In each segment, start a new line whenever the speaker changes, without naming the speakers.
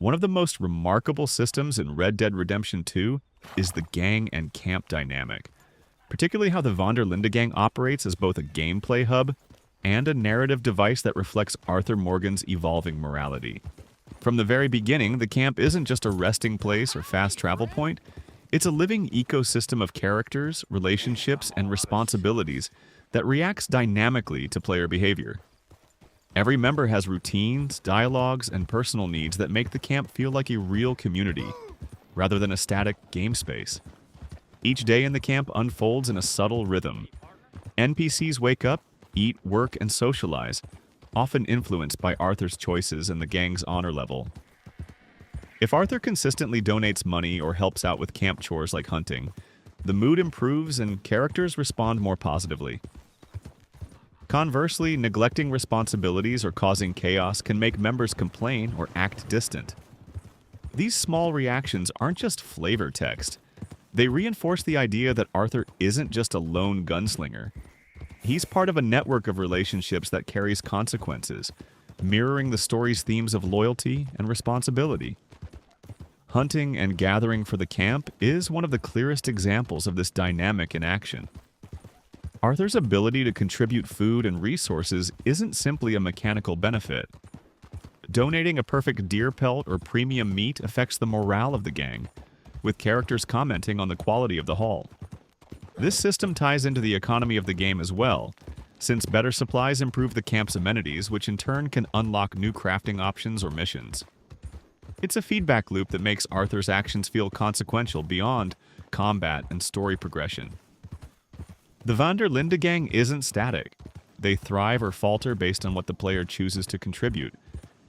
One of the most remarkable systems in Red Dead Redemption 2 is the gang and camp dynamic, particularly how the Von der Linde gang operates as both a gameplay hub and a narrative device that reflects Arthur Morgan's evolving morality. From the very beginning, the camp isn't just a resting place or fast travel point, it's a living ecosystem of characters, relationships, and responsibilities that reacts dynamically to player behavior. Every member has routines, dialogues, and personal needs that make the camp feel like a real community, rather than a static game space. Each day in the camp unfolds in a subtle rhythm. NPCs wake up, eat, work, and socialize, often influenced by Arthur's choices and the gang's honor level. If Arthur consistently donates money or helps out with camp chores like hunting, the mood improves and characters respond more positively. Conversely, neglecting responsibilities or causing chaos can make members complain or act distant. These small reactions aren't just flavor text. They reinforce the idea that Arthur isn't just a lone gunslinger. He's part of a network of relationships that carries consequences, mirroring the story's themes of loyalty and responsibility. Hunting and gathering for the camp is one of the clearest examples of this dynamic in action. Arthur's ability to contribute food and resources isn't simply a mechanical benefit. Donating a perfect deer pelt or premium meat affects the morale of the gang, with characters commenting on the quality of the haul. This system ties into the economy of the game as well, since better supplies improve the camp's amenities, which in turn can unlock new crafting options or missions. It's a feedback loop that makes Arthur's actions feel consequential beyond combat and story progression. The Von der Linde gang isn't static. They thrive or falter based on what the player chooses to contribute,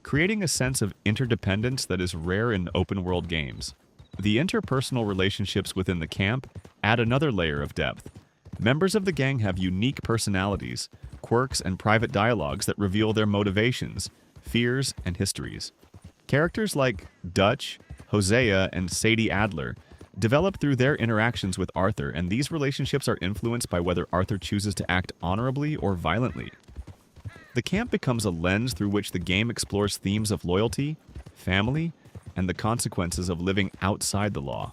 creating a sense of interdependence that is rare in open-world games. The interpersonal relationships within the camp add another layer of depth. Members of the gang have unique personalities, quirks, and private dialogues that reveal their motivations, fears, and histories. Characters like Dutch, Hosea, and Sadie Adler develop through their interactions with Arthur, and these relationships are influenced by whether Arthur chooses to act honorably or violently. The camp becomes a lens through which the game explores themes of loyalty, family, and the consequences of living outside the law.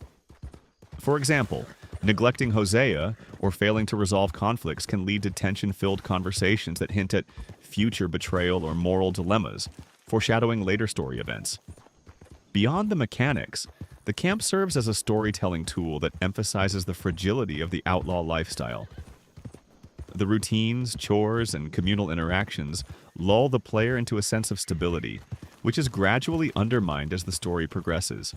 For example, neglecting Hosea or failing to resolve conflicts can lead to tension-filled conversations that hint at future betrayal or moral dilemmas, foreshadowing later story events. Beyond the mechanics, the camp serves as a storytelling tool that emphasizes the fragility of the outlaw lifestyle. The routines, chores, and communal interactions lull the player into a sense of stability, which is gradually undermined as the story progresses.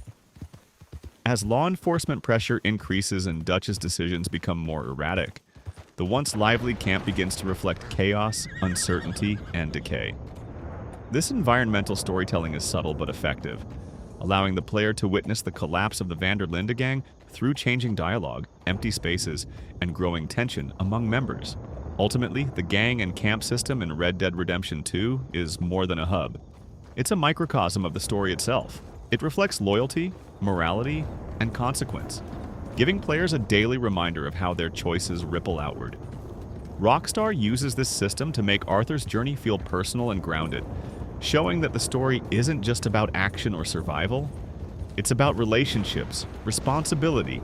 As law enforcement pressure increases and Dutch's decisions become more erratic, the once lively camp begins to reflect chaos, uncertainty, and decay. This environmental storytelling is subtle but effective, allowing the player to witness the collapse of the Van der Linde gang through changing dialogue, empty spaces, and growing tension among members. Ultimately, the gang and camp system in Red Dead Redemption 2 is more than a hub. It's a microcosm of the story itself. It reflects loyalty, morality, and consequence, giving players a daily reminder of how their choices ripple outward. Rockstar uses this system to make Arthur's journey feel personal and grounded, showing that the story isn't just about action or survival. It's about relationships, responsibility,